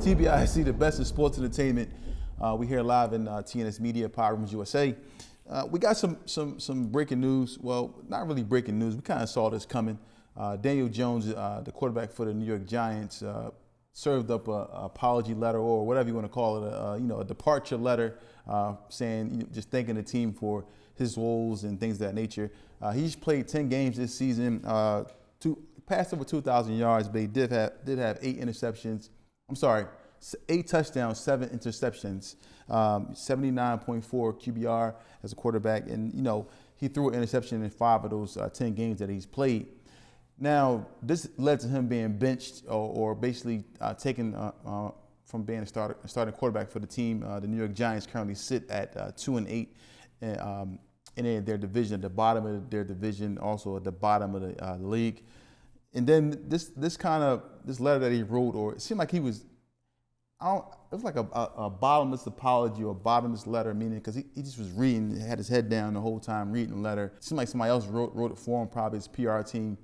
TBISE, the best in sports entertainment. We here live in TNS Media, Power Rooms USA. We got some breaking news. Well, not really breaking news. We kind of saw this coming. Daniel Jones, the quarterback for the New York Giants, served up an apology letter, or whatever you want to call it, a departure letter, saying, just thanking the team for his woes and things of that nature. He's played 10 games this season, passed over 2,000 yards, but he did have 8 interceptions. I'm sorry, 8 touchdowns, 7 interceptions, 79.4 QBR as a quarterback, and he threw an interception in 5 of those 10 games that he's played. Now, this led to him being benched or basically taken from being a starting quarterback for the team. The New York Giants currently sit at 2-8 in their division, at the bottom of their division, also at the bottom of the league. And then this letter that he wrote, or it seemed like he was, it was like a bottomless apology or a bottomless letter, meaning because he just was reading, had his head down the whole time reading the letter. It seemed like somebody else wrote it for him, probably his PR team.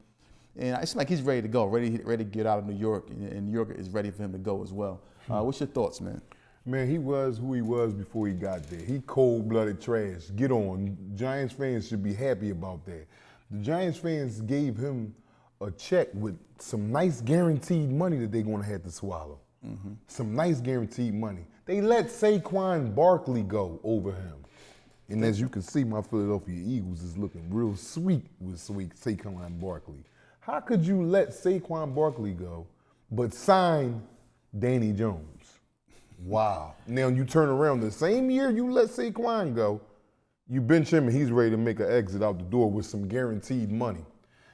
And it seemed like he's ready to go, ready to get out of New York, and New York is ready for him to go as well. What's your thoughts, man? Man, he was who he was before he got there. He cold-blooded trash. Get on. Giants fans should be happy about that. The Giants fans gave him a check with some nice guaranteed money that they're going to have to swallow. Mm-hmm. Some nice guaranteed money. They let Saquon Barkley go over him. And as you can see, my Philadelphia Eagles is looking real sweet with Saquon Barkley. How could you let Saquon Barkley go but sign Danny Jones? Wow. Now you turn around the same year you let Saquon go, you bench him and he's ready to make an exit out the door with some guaranteed money.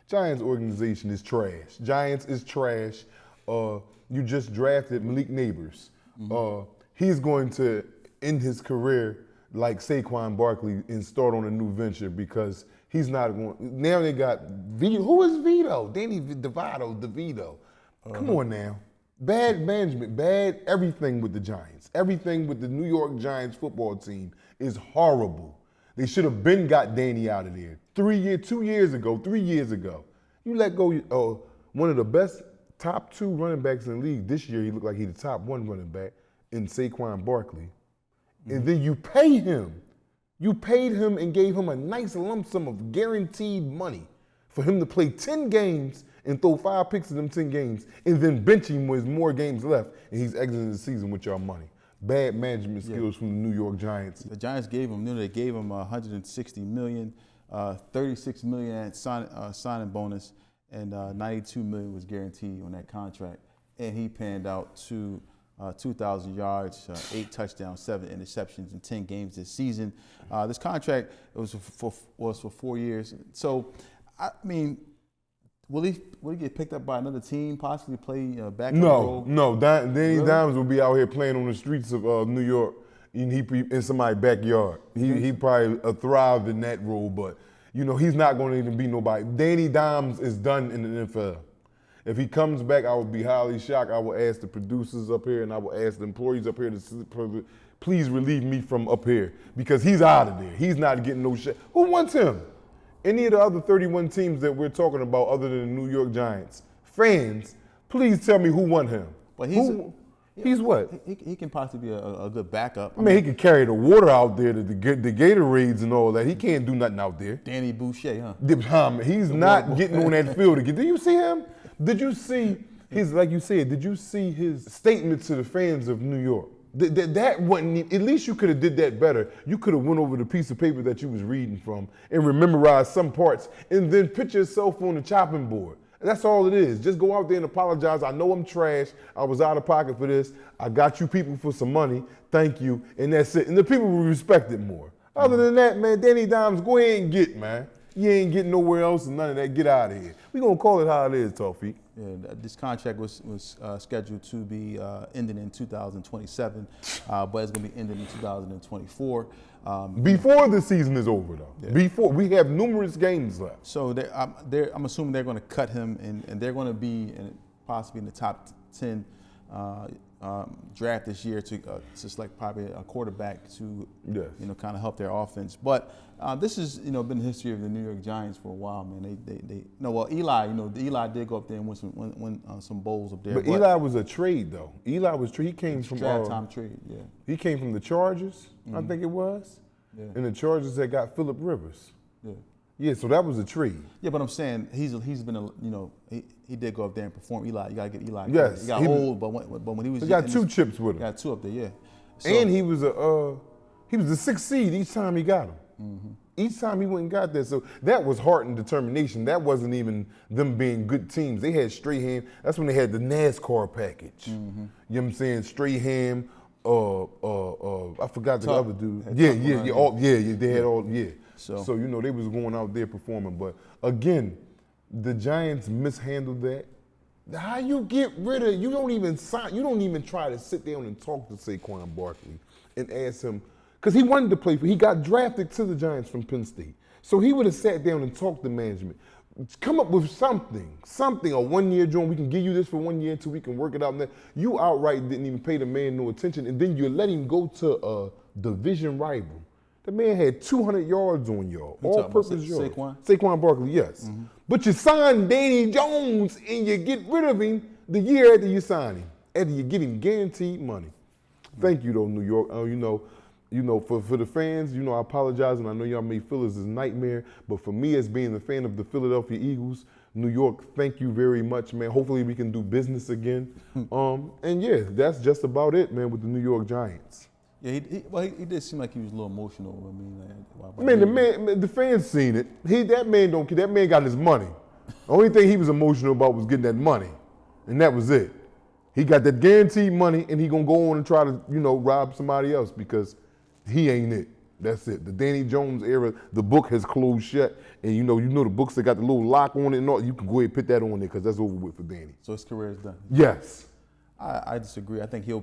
Giants organization is trash. Giants is trash. You just drafted Malik Neighbors. Mm-hmm. He's going to end his career like Saquon Barkley and start on a new venture because he's not going. Now they got Vito. Who is Vito? Danny DeVito. Come on now. Bad management, bad everything with the Giants. Everything with the New York Giants football team is horrible. They should have been got Danny out of there 3 years ago. You let go one of the best top 2 running backs in the league. This year he looked like he's the top 1 running back in Saquon Barkley. Mm-hmm. And then you pay him. You paid him and gave him a nice lump sum of guaranteed money for him to play 10 games and throw 5 picks in them 10 games and then bench him with more games left and he's exiting the season with your money. Bad management skills from the New York Giants. The Giants gave him, $160 million, $36 million at signing bonus, and $92 million was guaranteed on that contract. And he panned out to 2,000 yards, 8 touchdowns, 7 interceptions in 10 games this season. This contract was for 4 years. So, I mean, will he get picked up by another team, possibly play back? No. Danny Dimes will be out here playing on the streets of New York in somebody's backyard. He probably thrive in that role, but he's not going to even be nobody. Danny Dimes is done in the NFL. If he comes back, I would be highly shocked. I will ask the producers up here and I will ask the employees up here to please relieve me from up here because he's out of there. He's not getting no shit. Who wants him? Any of the other 31 teams that we're talking about other than the New York Giants, fans, please tell me who won him. But he's what? He can possibly be a good backup. I mean, he can carry the water out there, the Gatorades and all that. He can't do nothing out there. Danny Boucher, huh? He's not getting on that field again. Did you see him? Did you see like you said, did you see his statement to the fans of New York? That wasn't, at least you could have did that better. You could have went over the piece of paper that you was reading from and memorized some parts and then put yourself on the chopping board. That's all it is. Just go out there and apologize. I know I'm trash. I was out of pocket for this. I got you people for some money. Thank you. And that's it. And the people will respect it more. Other than that, man, Danny Dimes, go ahead and get, man. You ain't getting nowhere else and none of that. Get out of here. We're going to call it how it is, Tawfiq. Yeah, this contract was scheduled to be ending in 2027, but it's going to be ending in 2024. Before the season is over, though. Yeah. Before we have numerous games left. So I'm assuming they're going to cut him, and they're going to be possibly in the top 10 draft this year to select probably a quarterback to Yes. kind of help their offense. But this has been the history of the New York Giants for a while, man. Eli did go up there and win some bowls up there. But Eli was a trade though. Eli was he came from draft time trade. Yeah. He came from the Chargers, I think it was, and the Chargers that got Phillip Rivers. Yeah. Yeah, so that was a trade. Yeah, but I'm saying he's been he did go up there and perform. Eli, you gotta give Eli. Yes, he got old, but when he was he got two chips with him. Got two up there, yeah. So, And he was the sixth seed each time he got him. Mm-hmm. Each time he went and got there. So that was heart and determination. That wasn't even them being good teams. They had Strahan. That's when they had the NASCAR package. Mm-hmm. You know what I'm saying? Strahan, I forgot the Tuck. other dude. Had Yeah, Tuck yeah, around yeah, here. yeah, they had all, yeah. So They was going out there performing. But again, the Giants mishandled that. How you get rid of, you don't even try to sit down and talk to Saquon Barkley and ask him, because he wanted to play he got drafted to the Giants from Penn State. So he would have sat down and talked to management. Come up with something, a 1 year joint. We can give you this for 1 year until we can work it out. And you outright didn't even pay the man no attention, and then you let him go to a division rival. The man had 200 yards on y'all, all-purpose yards. Saquon Barkley, yes. Mm-hmm. But you signed Danny Jones, and you get rid of him the year after you sign him, after you give him guaranteed money. Mm-hmm. Thank you, though, New York. For the fans, I apologize, and I know y'all may feel this is a nightmare, but for me as being a fan of the Philadelphia Eagles, New York, thank you very much, man. Hopefully we can do business again. And yeah, that's just about it, man, with the New York Giants. Yeah, he did seem like he was a little emotional. I mean, the fans seen it. That man got his money. The only thing he was emotional about was getting that money, and that was it. He got that guaranteed money, and he gonna go on and try to, rob somebody else because he ain't it. That's it. The Danny Jones era, the book has closed shut, and the books that got the little lock on it and all. You can go ahead and put that on there because that's over with for Danny. So his career is done. Yes. I disagree. I think he'll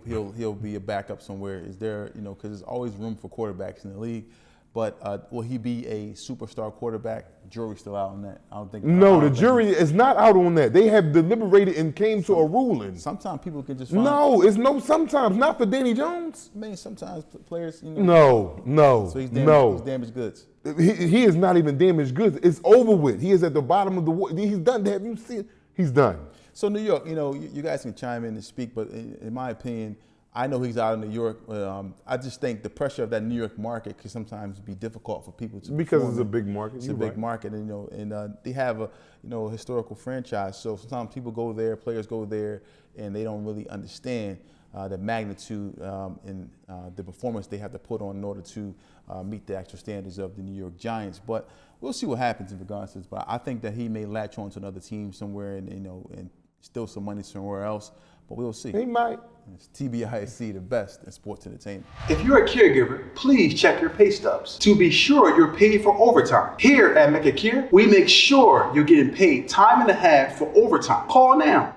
be a backup somewhere. Is there, because there's always room for quarterbacks in the league. But will he be a superstar quarterback? Jury's still out on that. I don't think. No, the jury is not out on that. They have deliberated and came to a ruling. Sometimes people can just sometimes not for Danny Jones. I mean, sometimes players, No. So he's damaged goods. He is not even damaged goods. It's over with. He is at the bottom of the water. He's done. Have you seen? He's done. So New York, you guys can chime in and speak, but in my opinion, I know he's out of New York. I just think the pressure of that New York market can sometimes be difficult for people to because it's a big market. It's a big market, and they have a historical franchise. So sometimes people go there, players go there, and they don't really understand the magnitude and the performance they have to put on in order to meet the extra standards of the New York Giants. But we'll see what happens in regards to this. But I think that he may latch on to another team somewhere and steal some money somewhere else. But we'll see. He might. It's TBISE, the best in sports entertainment. If you're a caregiver, please check your pay stubs to be sure you're paid for overtime. Here at Mecca Care, we make sure you're getting paid time and a half for overtime. Call now.